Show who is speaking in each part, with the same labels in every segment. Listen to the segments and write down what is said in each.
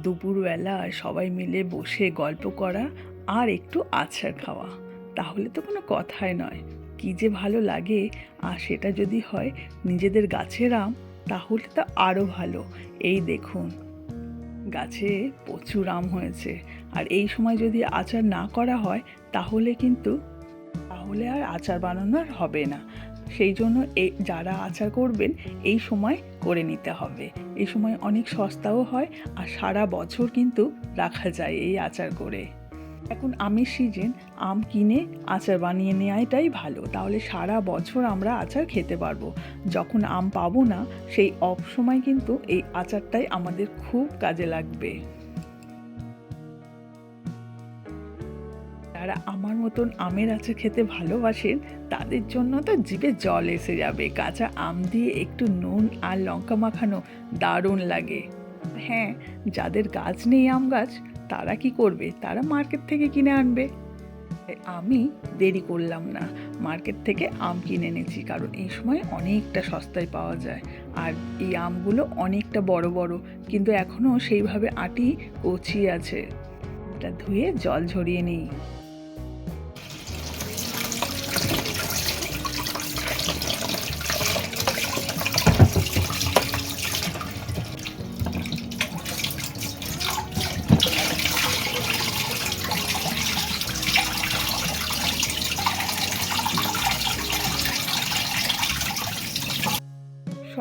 Speaker 1: দুপুরবেলা সবাই মিলে বসে গল্প করা আর একটু আচার খাওয়া, তাহলে তো কোনো কথাই নয়। কী যে ভালো লাগে। আর সেটা যদি হয় নিজেদের গাছের আম, তাহলে তো আরও ভালো। এই দেখুন, গাছে প্রচুর আম হয়েছে। আর এই সময় যদি আচার না করা হয় তাহলে আর আচার বানানোর হবে না। সেই জন্য যারা আচার করবেন এই সময় করে নিতে হবে। এই সময় অনেক সস্তাও হয়, আর সারা বছর কিন্তু রাখা যায় এই আচার করে। এখন আমের সিজন, আম কিনে আচার বানিয়ে নেওয়াটাই ভালো, তাহলে সারা বছর আমরা আচার খেতে পারবো। যখন আম পাবো না, সেই অফ সময় কিন্তু এই আচারটাই আমাদের খুব কাজে লাগবে। যারা আমার মতন আমের আচার খেতে ভালোবাসেন, তাদের জন্য তো জিভে জল এসে যাবে। কাঁচা আম দিয়ে একটু নুন আর লঙ্কা মাখানো দারুণ লাগে। হ্যাঁ, যাদের গাছ নেই আম গাছ, তারা কি করবে? তারা মার্কেট থেকে কিনে আনবে। আমি দেরি করলাম না, মার্কেট থেকে আম কিনে এনেছি, কারণ এই সময় অনেকটা সস্তায় পাওয়া যায়। আর এই আমগুলো অনেকটা বড় বড়, কিন্তু এখনও সেইভাবে আটি কচি আছে। এটা ধুয়ে জল ঝরিয়ে নিই।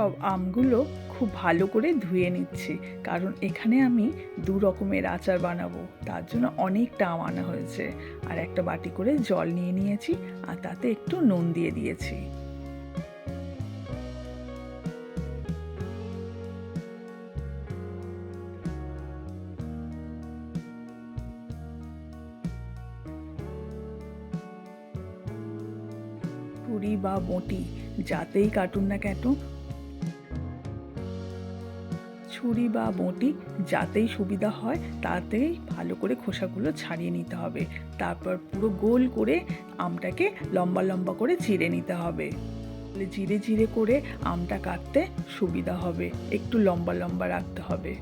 Speaker 1: সব আমগুলো খুব ভালো করে ধুয়ে নিচ্ছি, কারণ এখানে আমি 2 রকমের আচার বানাবো। তার জন্য অনেকটা আম আনা হয়েছে। আর একটা বাটি করে জল নিয়ে নিয়েছি, আর তাতে একটু নুন দিয়ে দিয়েছি। ছুরি বা বঁটি যাতেই কাটুন না কেন, ছুরি বা বঁটি যাতেই সুবিধা হয় তাতেই ভালো করে খোসাগুলো ছাড়িয়ে নিতে হবে। তারপর পুরো গোল করে আমটাকে লম্বা লম্বা করে চিড়ে নিতে হবে। জিরে জিরে করে আমটা কাটতে সুবিধা হবে, একটু লম্বা লম্বা রাখতে হবে।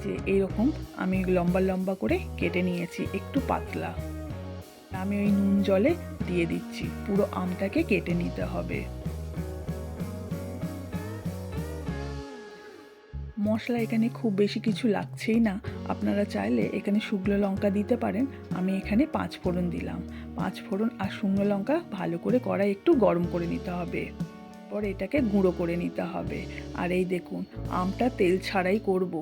Speaker 1: যে এরকম আমি লম্বা লম্বা করে কেটে নিয়েছি, একটু পাতলা। আমি ওই নুন জলে দিয়ে দিচ্ছি, পুরো আমটাকে কেটে নিতে হবে। মশলা এখানে খুব বেশি কিছু লাগছেই না। আপনারা চাইলে এখানে শুকনো লঙ্কা দিতে পারেন। আমি এখানে 5 ফোড়ন দিলাম। 5 ফোড়ন আর শুকনো লঙ্কা ভালো করে কড়াই একটু গরম করে নিতে হবে। পরে এটাকে গুঁড়ো করে নিতে হবে। আর এই দেখুন, আমটা তেল ছাড়াই করব।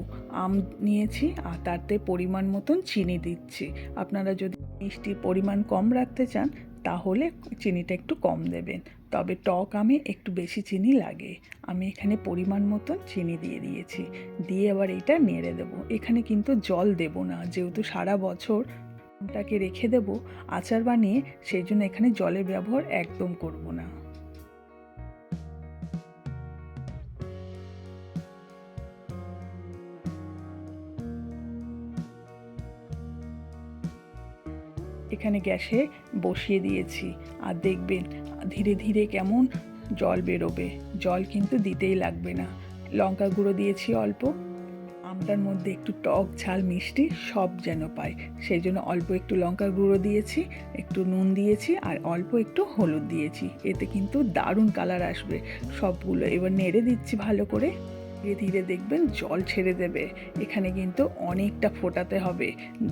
Speaker 1: আম নিয়েছি আর তাতে পরিমাণ মতন চিনি দিচ্ছি। আপনারা যদি মিষ্টির পরিমাণ কম রাখতে চান, তাহলে চিনিটা একটু কম দেবেন। তবে টক আমে একটু বেশি চিনি লাগে। আমি এখানে পরিমাণ মতন চিনি দিয়ে দিয়েছি। দিয়ে আবার এটা নেড়ে দেবো। এখানে কিন্তু জল দেব না, যেহেতু সারা বছর আমটাকে রেখে দেব আচার বানিয়ে, সেই জন্য এখানে জলের ব্যবহার একদম করব না। এখানে গ্যাসে বসিয়ে দিয়েছি, আর দেখবেন ধীরে ধীরে কেমন জল বেরোবে। জল কিন্তু দিতেই লাগবে না। লঙ্কা গুঁড়ো দিয়েছি অল্প। আমটার মধ্যে একটু টক ঝাল মিষ্টি সব যেন পায়, সেই জন্য অল্প একটু লঙ্কা গুঁড়ো দিয়েছি, একটু নুন দিয়েছি, আর অল্প একটু হলুদ দিয়েছি। এতে কিন্তু দারুণ কালার আসবে। সবগুলো এবার নেড়ে দিচ্ছি ভালো করে। ধীরে ধীরে দেখবেন জল ছেড়ে দেবে। এখানে কিন্তু অনেকটা ফোটাতে হবে।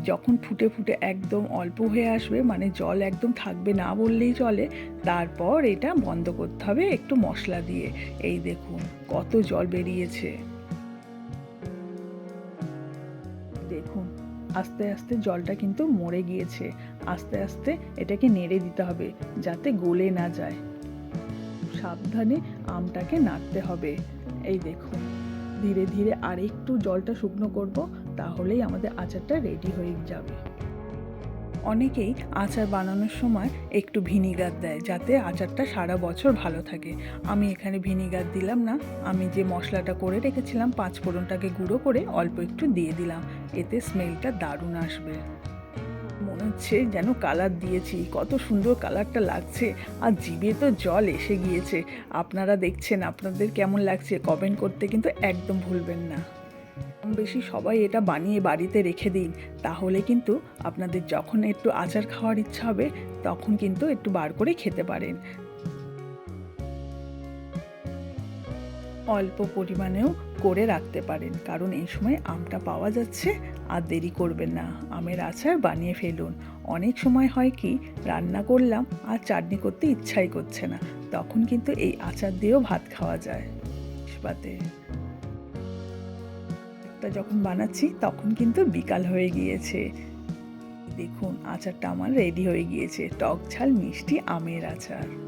Speaker 1: যখন ফুটে ফুটে একদম অল্প হয়ে আসবে, মানে জল একদম থাকবে না বললেই চলে, তারপর এটা বন্ধ করতে হবে একটু মশলা দিয়ে। এই দেখুন কত জল বেরিয়েছে। দেখুন আস্তে আস্তে জলটা কিন্তু মরে গিয়েছে। আস্তে আস্তে এটাকে নেড়ে দিতে হবে যাতে গলে না যায়। সাবধানে আমটাকে নাড়তে হবে। এই দেখুন, ধীরে ধীরে আর একটু জলটা শুকনো করব, তাহলেই আমাদের আচারটা রেডি হয়ে যাবে। অনেকেই আচার বানানোর সময় একটু ভিনিগার দেয় যাতে আচারটা সারা বছর ভালো থাকে। আমি এখানে ভিনিগার দিলাম না, আমি যে মশলাটা করে রেখেছিলাম পাঁচফোড়নটাকে গুঁড়ো করে অল্প একটু দিয়ে দিলাম, এতে স্মেলটা দারুণ আসবে। মনে হচ্ছে যেন কালার দিয়েছি, কত সুন্দর কালারটা লাগছে, আর জিভে তো জল এসে গিয়েছে। আপনারা দেখছেন, আপনাদের কেমন লাগছে কমেন্ট করতে কিন্তু একদম ভুলবেন না। কম বেশি সবাই এটা বানিয়ে বাড়িতে রেখে দিন, তাহলে কিন্তু আপনাদের যখন একটু আচার খাওয়ার ইচ্ছা হবে তখন কিন্তু একটু বার করে খেতে পারেন। অল্প পরিমাণেও করে রাখতে পারেন, কারণ এই সময় আমটা পাওয়া যাচ্ছে। আর দেরি করবেন না, আমের আচার বানিয়ে ফেলুন। অনেক সময় হয় কি, রান্না করলাম আর চাটনি করতে ইচ্ছাই করছে না, তখন কিন্তু এই আচার দিয়েও ভাত খাওয়া যায়। পাতে টা যখন বানাচ্ছি তখন কিন্তু বিকাল হয়ে গিয়েছে। দেখুন আচারটা আমার রেডি হয়ে গিয়েছে, টক ঝাল মিষ্টি আমের আচার।